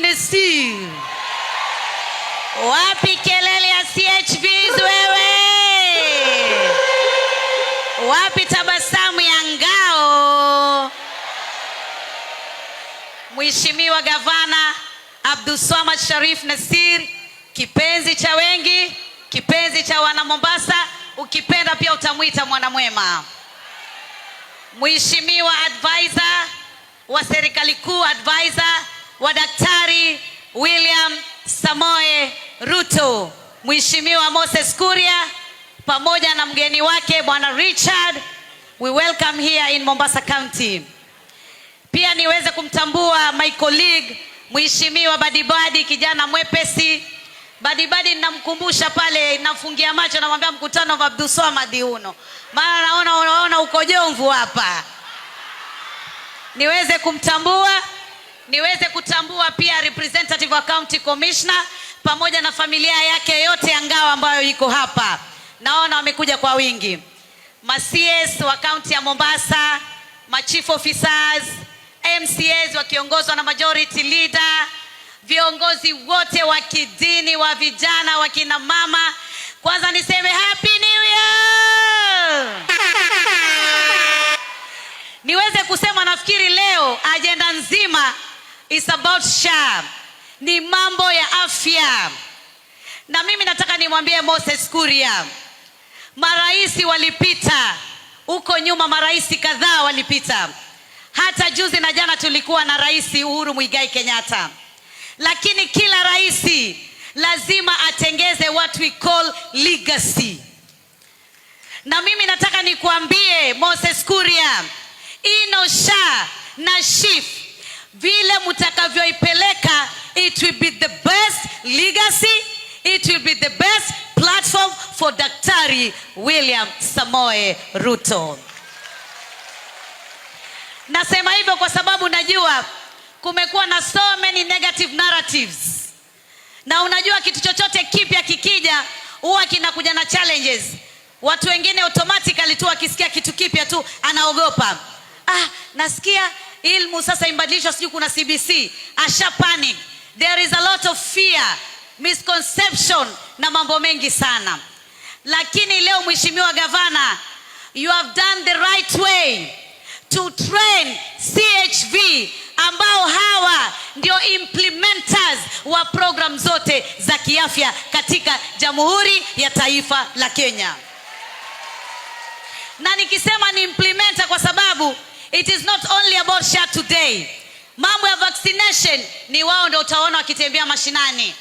Nassir. Wapi kelele ya CHVs wewe? Wapi tabasamu ya ngao? Mheshimiwa Gavana Abdulswamad Sharif Nassir, kipenzi cha wengi, kipenzi cha wana Mombasa, ukipenda pia utamuita mwana mwema. Mheshimiwa advisor wa serikali kuu, advisor wa Daktari William Samoei Ruto, Mheshimiwa Moses Kuria, pamoja na mgeni wake Bwana Richard, we welcome here in Mombasa County. Pia niweze kumtambua my colleague Mheshimiwa Badibadi, kijana mwepesi. Badibadi ninamkumbusha pale, nafungia macho namwambia mkutano wa Abdulswamad uno. Maana naona uko Jomvu hapa. Niweze kumtambua, niweze kutambua pia representative wa county commissioner pamoja na familia yake yote ya ngao ambayo iko hapa. Naona wamekuja kwa wingi. Ma-CS wa county ya Mombasa, ma-chief officers, MCAs wakiongozwa na majority leader, viongozi wote wa kidini, wa vijana, wa kina mama. Kwanza niseme happy new year. Niweze kusema nafikiri leo agenda nzima is about SHA. Ni mambo ya afya. Na mimi nataka nimwambie Moses Kuria, maraisi walipita huko nyuma, maraisi kadhaa walipita. Hata juzi na jana tulikuwa na Rais Uhuru Muigai Kenyatta. Lakini kila raisi lazima atengeze what we call legacy. Na mimi nataka nikuambie Moses Kuria, ino SHA na SHIF vile mutakavyoipeleka, it will be the best legacy, it will be the best platform for Daktari William Samoei Ruto. Nasema hivyo kwa sababu najua kumekuwa na so many negative narratives. Na unajua kitu chochote kipya kikija huwa kinakuja na challenges. Watu wengine automatically tu wakisikia kitu kipya tu anaogopa. Nasikia ilmu sasa imbadilishwa, sijui kuna CBC, asha panic. There is a lot of fear, misconception na mambo mengi sana. Lakini leo Mheshimiwa Gavana, you have done the right way to train CHV ambao hawa ndio implementers wa program zote za kiafya katika Jamhuri ya Taifa la Kenya. Na nikisema ni implementer kwa sababu it is not only about SHA today. Mambo ya vaccination ni wao ndio utaona wakitembea mashinani.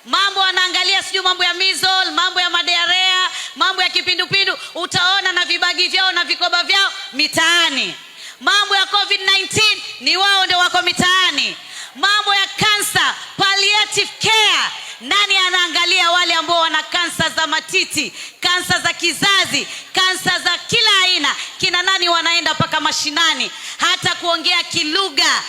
Mambo wanaangalia sijui mambo ya measles, mambo ya madiarea, mambo ya kipindupindu, utaona na vibagi vyao na vikoba vyao mitaani. Mambo ya COVID-19 ni wao ndio wako mitaani. Mambo ya cancer, palliative care, nani anaangalia wale ambao wana kansa za matiti, kansa za kizazi, kansa za kila aina? Kina nani wanaenda paka mashinani hata kuongea kilugha,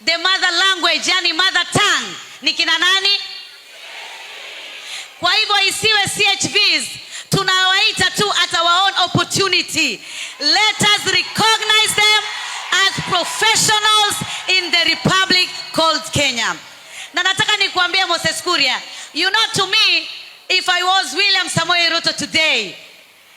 the mother language, yani mother tongue, ni kina nani? Kwa hivyo isiwe CHVs tunawaita tu at our own opportunity. Let us recognize them as professionals in the republic called Kenya. Na nataka nikuambia Moses Kuria, you know, to me, if I was William Samoei Ruto today,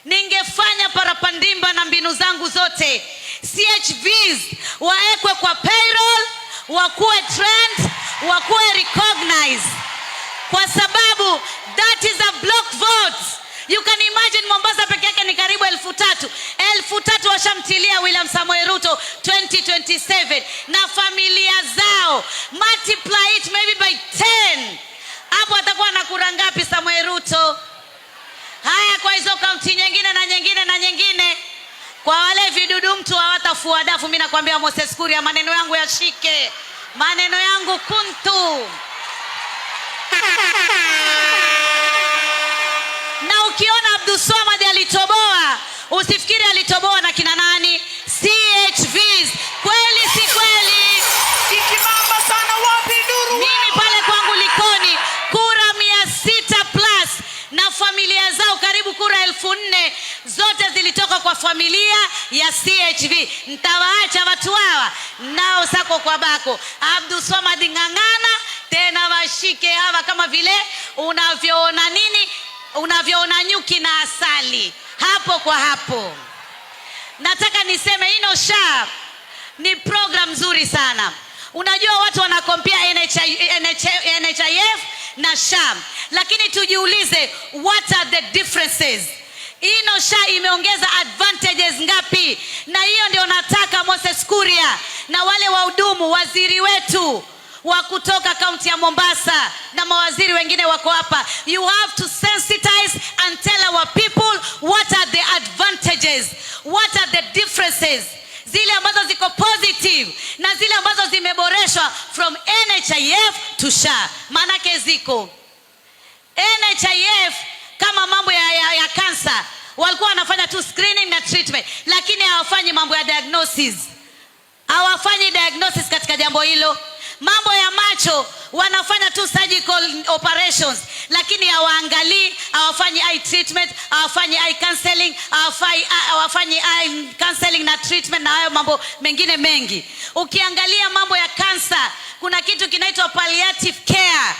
ningefanya parapandimba na mbinu zangu zote. CHVs waekwe kwa payroll, wakuwe trend, wakuwe recognized. Kwa sababu that is a block vote. You can imagine Mombasa peke yake ni karibu 3,000. 3,000 washamtilia William Samoei Ruto 2027 na familia zao. Multiply it maybe by 10. Hapo atakuwa na kura ngapi Samoei Ruto? Haya, kwa hizo kaunti nyingine na nyingine na nyingine, kwa wale vidudu mtu hawatafua dafu, mimi nakwambia Moses Kuria, maneno yangu yashike. Maneno yangu kuntu. Na ukiona Abdulswamad alitoboa, usifikiri alitoboa na kina nani? CHVs. Kweli si kweli? Ikimamba sana wapi nuru? Mimi pale kwangu Likoni kura 600 plus na familia zao karibu kura 4,000 zote zilitoka kwa familia ya CHV. Nitawaacha watu hawa nao sako kwa bako. Abdulswamad ngangana, tena washike hawa kama vile unavyoona nini, unavyoona nyuki na asali, hapo kwa hapo. Nataka niseme SHA ni program nzuri sana. Unajua watu wana compare NHIF na SHA, lakini tujiulize, what are the differences? SHA imeongeza advantages ngapi? Na hiyo ndio nataka Moses Kuria na wale wahudumu, waziri wetu wa kutoka kaunti ya Mombasa na mawaziri wengine wako hapa, you have to sensitize and tell our people what are the advantages, what are the differences, zile ambazo ziko positive na zile ambazo zimeboreshwa from NHIF to SHA. Manake ziko NHIF kama mambo ya cancer walikuwa wanafanya tu screening na treatment, lakini hawafanyi mambo ya diagnosis. Hawafanyi diagnosis katika jambo hilo. Mambo ya macho wanafanya tu surgical operations, lakini hawaangalii, hawafanyi eye treatment, hawafanyi eye counseling, hawafanyi eye counseling na treatment na hayo mambo mengine mengi. Ukiangalia mambo ya cancer, kuna kitu kinaitwa palliative care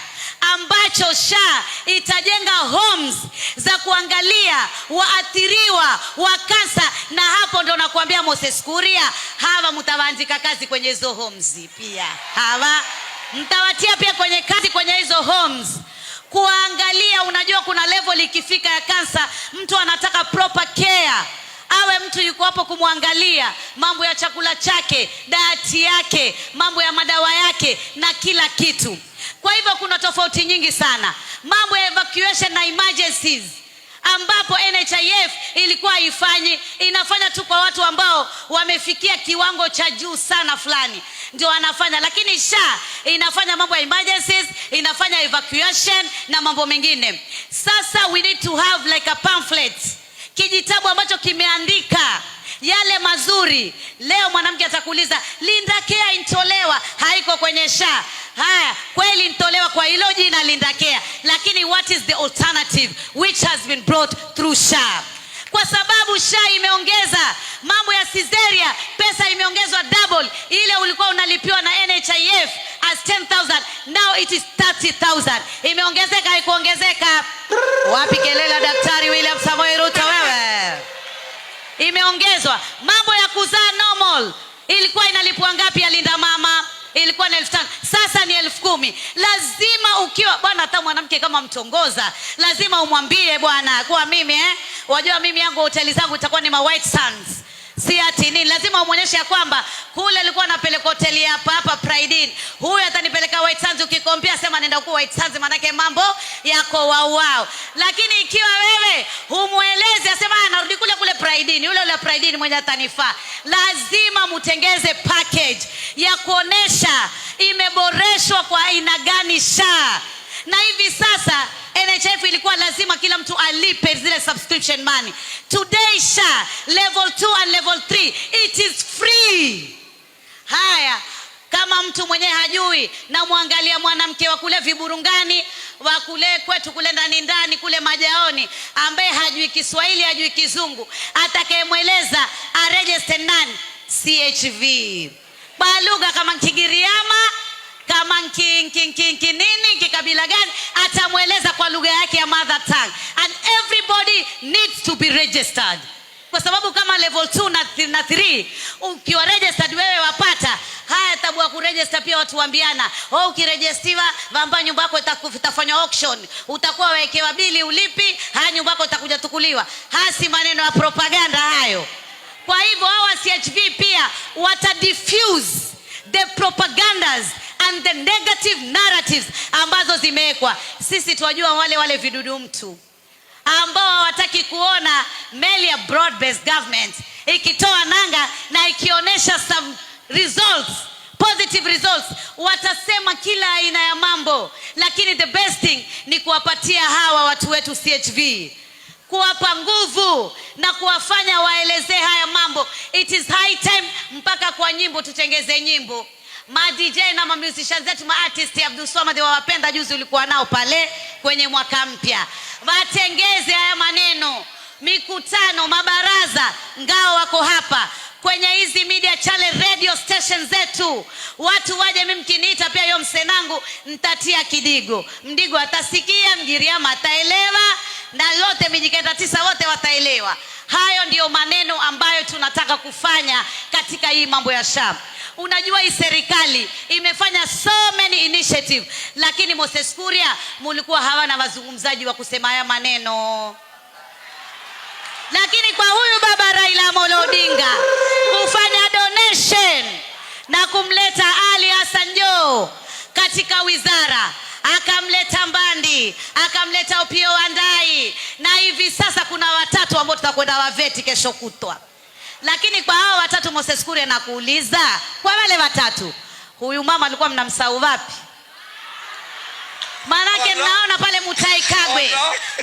ambacho SHA itajenga homes za kuangalia waathiriwa wa kansa, na hapo ndo nakuambia Moses Kuria, hawa mtawaandika kazi kwenye hizo homes pia. Hawa mtawatia pia kwenye kazi kwenye hizo homes kuangalia. Unajua kuna level ikifika ya kansa, mtu anataka proper care, awe mtu yuko hapo kumwangalia mambo ya chakula chake, diet yake, mambo ya madawa yake na kila kitu. Kwa hivyo kuna tofauti nyingi sana. Mambo ya evacuation na emergencies ambapo NHIF ilikuwa inafanya tu kwa watu ambao wamefikia kiwango cha juu sana fulani ndio wanafanya, lakini SHA inafanya mambo ya emergencies, inafanya evacuation na mambo mengine. Sasa we need to have like a pamphlet, kijitabu ambacho kimeandika yale mazuri. Leo mwanamke atakuuliza, Linda Care intolewa, haiko kwenye SHA. Haya, kweli intolewa kwa hilo jina Linda Care, lakini what is the alternative which has been brought through SHA? Kwa sababu SHA imeongeza mambo ya cesarean, pesa imeongezwa double. Ile ulikuwa unalipiwa na NHIF as 10,000, now it is 30,000. Imeongezeka, haikuongezeka? Wapi kelele Daktari William Samoei Ruto wewe? Imeongezwa. Mambo ya kuzaa normal, ilikuwa inalipwa ngapi ya Linda Mama? Ilikuwa ni 5,000, sasa ni 10,000. Lazima ukiwa bwana, hata mwanamke kama mtongoza, lazima umwambie bwana, kwa mimi wajua mimi yangu hoteli zangu itakuwa ni ma White Sands, si ati nini. Lazima umuonyeshe kwamba kule alikuwa anapeleka hoteli hapa Pride Inn, huyu atanipeleka White Sands. Ukikompea sema nenda huko White Sands, manake mambo yako wao. Lakini ikiwa wewe humueleze, asema anarudi kule Pride Inn, yule Pride Inn mwenye atanifaa. Lazima mutengeze package ya kuonesha imeboreshwa kwa aina gani SHA. Na hivi sasa NHIF ilikuwa lazima kila mtu alipe zile subscription money. Today SHA level 2 and level 3 it is free. Haya, kama mtu mwenye hajui, na muangalia mwanamke wa kule Viburungani, wa kule kwetu kule ndani kule Majaoni, ambaye hajui Kiswahili, hajui Kizungu, atakayemweleza aregister nani? CHV. Kwa lugha kama Kigiriama, kama nini, kikabila gani, atamweleza kwa lugha yake ya mother tongue. And everybody needs to be registered. Kwa sababu kama level 2 na 3 ukiwa registered wewe wapata. Haya, tabu ya kuregister pia watu waambiana, ukirejestiwa vamba nyumba yako itafanywa auction, utakuwa wekewa bili ulipi, haya nyumba yako itakuja tukuliwa. Hasi maneno ya propaganda hayo. Kwa hivyo hawa CHV pia wata diffuse the propagandas and the negative narratives ambazo zimewekwa. Sisi tuwajua wale vidudu mtu ambao hawataki kuona meli ya broad based government ikitoa nanga na ikionyesha some results, positive results. Watasema kila aina ya mambo, lakini the best thing ni kuwapatia hawa watu wetu CHV, kuwapa nguvu na kuwafanya waelezee haya mambo. It is high time mpaka kwa nyimbo tutengeze nyimbo. Ma DJ na ma musicians zetu, ma artist Abdul Swamad wawapenda, juzi ulikuwa nao pale kwenye mwaka mpya. Watengeze haya maneno, mikutano, mabaraza, ngao wako hapa kwenye hizi media channel, radio station zetu, watu waje. Mimi mkiniita pia hiyo Msenangu nitatia Kidigo, Mdigo atasikia, Mgiriama ataelewa, na yote Mijikenda 9 wote wataelewa. Hayo ndiyo maneno ambayo tunataka kufanya katika hii mambo ya SHA. Unajua hii serikali imefanya so many initiative, lakini Moses Kuria mulikuwa hawana wazungumzaji wa kusema haya maneno. Lakini kwa huyu baba Raila Amolo Odinga kufanya donation na kumleta Ali Hassan Joho katika wizara, akamleta Mbandi, akamleta Opiyo Wandayi, na hivi sasa kuna watatu ambao tutakwenda waveti kesho kutwa. Lakini kwa hao watatu Moses Kuria, nakuuliza, kwa wale watatu huyu mama alikuwa mnamsahau wapi? Manake naona pale Mutai Kagwe,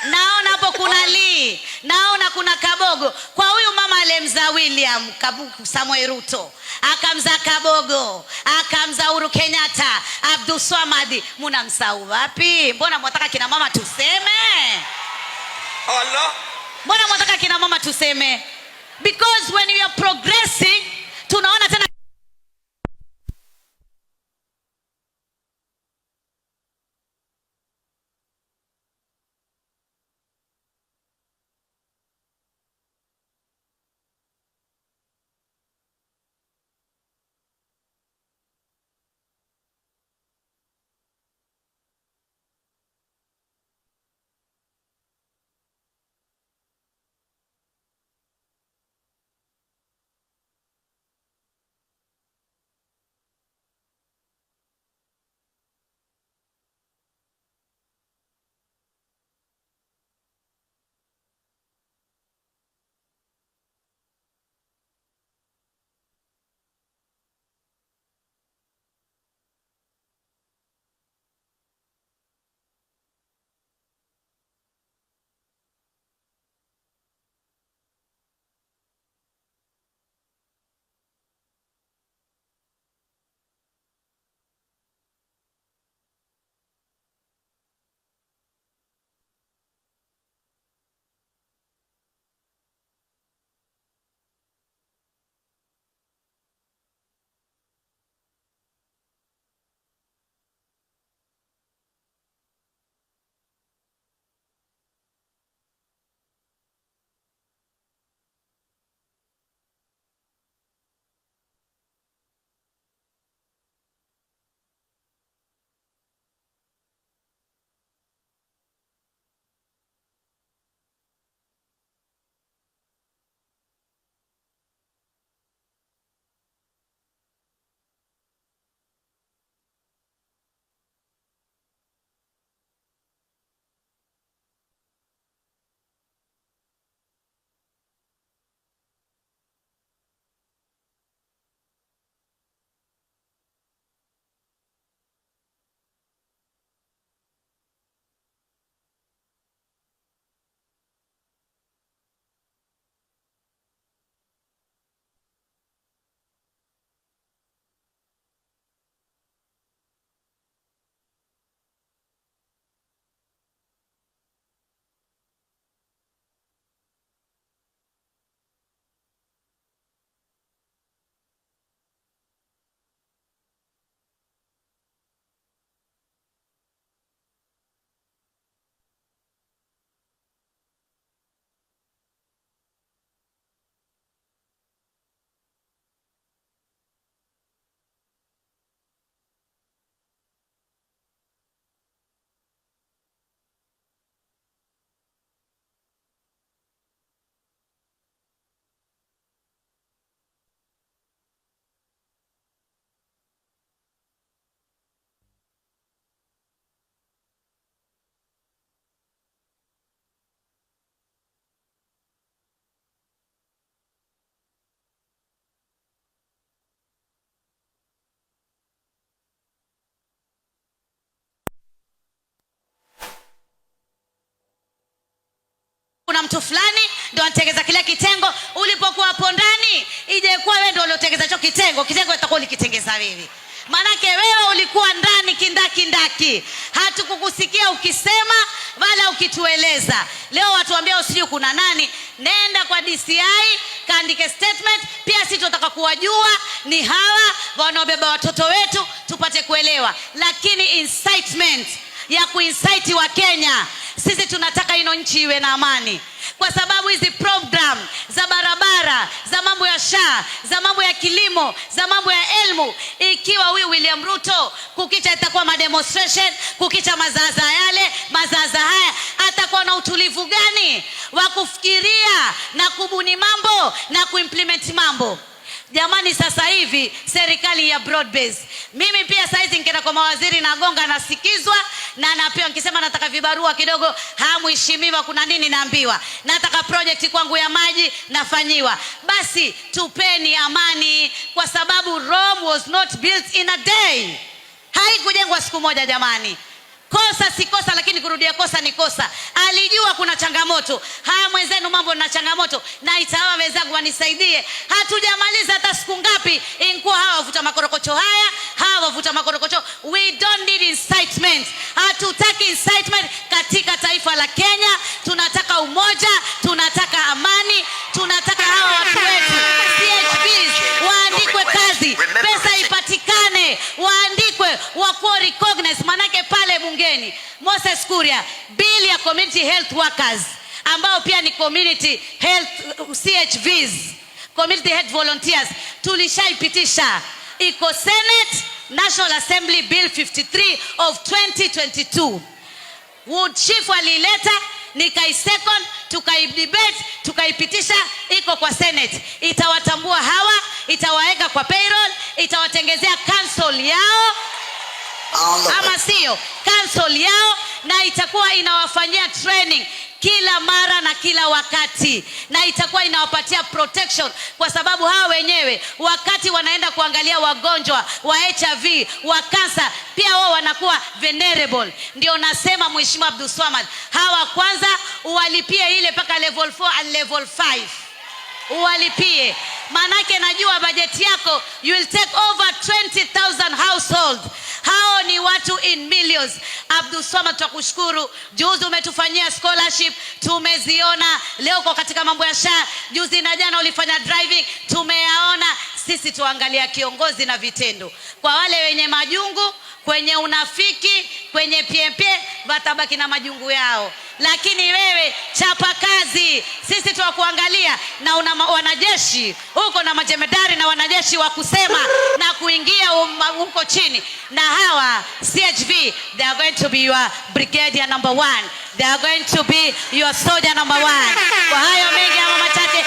naona hapo kuna Lee, naona kuna Kabogo. Kwa huyu mama alemza William Samoei Ruto, akamza Kabogo, akamza Uhuru Kenyatta, Abdul Swamad, mnamsahau wapi? Mbona mwataka kina mama tuseme? Allah. Mbona mwataka kina mama tuseme? Because when you are progressing, tunaona tena kuna mtu fulani ndo anatengeza kile kitengo. Ulipokuwa hapo ndani, ije kuwa wewe ndo uliotengeza hicho kitengo, kitengo itakuwa ulikitengeza wewe. Manake wewe ulikuwa ndani kindaki, hatukukusikia ukisema wala ukitueleza. Leo watu waambia usijui kuna nani. nenda kwa DCI kaandike statement. Pia sisi tunataka kuwajua ni hawa wanaobeba watoto wetu, tupate kuelewa. Lakini incitement ya kuincite wa Kenya, sisi tunataka ino nchi iwe na amani, kwa sababu hizi program za barabara, za mambo ya SHA, za mambo ya kilimo, za mambo ya elimu, ikiwa huyu William Ruto kukicha itakuwa mademonstration, kukicha mazaza yale, mazaza haya, atakuwa na utulivu gani wa kufikiria na kubuni mambo na kuimplement mambo? Jamani, sasa hivi serikali ya broad base. Mimi pia saizi nikienda kwa mawaziri na gonga nasikizwa na napewa, nikisema nataka vibarua kidogo, mheshimiwa kuna nini naambiwa, nataka project kwangu ya maji nafanyiwa. Basi tupeni amani, kwa sababu Rome was not built in a day. Haikujengwa siku moja jamani. Kosa si kosa, lakini kurudia kosa ni kosa. Alijua kuna changamoto. Mwenzenu mambo na changamoto, na itawa wenzangu wanisaidie. Hatujamaliza hata siku ngapi inkuwa hawa wavuta makorokocho hawa wavuta makorokocho. We don't need incitement. Hatutaki incitement katika taifa la Kenya. Tunataka umoja, tunataka amani, tunataka hawa watu wetu CHPs waandikwe kazi, pesa ipatikane, waandikwe, wakuwa recognize. Manake pale bungeni Moses Kuria bill ya community health workers ambao pia ni community health CHVs, community health volunteers, tulishaipitisha. Iko Senate National Assembly Bill 53 of 2022. Wood Chief alileta, nikaisecond, tukaidebate, tukaipitisha, iko kwa Senate. Itawatambua hawa, itawaweka kwa payroll, itawatengezea council yao, ama sio council yao, na itakuwa inawafanyia training kila mara na kila wakati, na itakuwa inawapatia protection, kwa sababu hawa wenyewe wakati wanaenda kuangalia wagonjwa wa HIV, wa cancer, pia wao wanakuwa vulnerable. Ndio nasema Mheshimiwa Abdul Swamad, hawa kwanza uwalipie ile paka level 4 and level 5. Uwalipie, manake najua bajeti yako you will take over 20,000 households. Hao ni watu in millions. Abdul Swamad, tukushukuru. Juzi umetufanyia scholarship, tumeziona. Leo kwa katika mambo ya SHA, juzi na jana ulifanya driving, tumeyaona. Sisi tuangalia kiongozi na vitendo. Kwa wale wenye majungu, kwenye unafiki, kwenye PMP, watabaki na majungu yao. Lakini wewe chapa kazi, sisi tuwakuangalia. Na una wanajeshi huko na majemedari na wanajeshi wa kusema na kuingia huko chini. Na hawa CHV, they are going to be your brigadier number 1. They are going to be your soldier number 1. Kwa hayo mengi ama machache,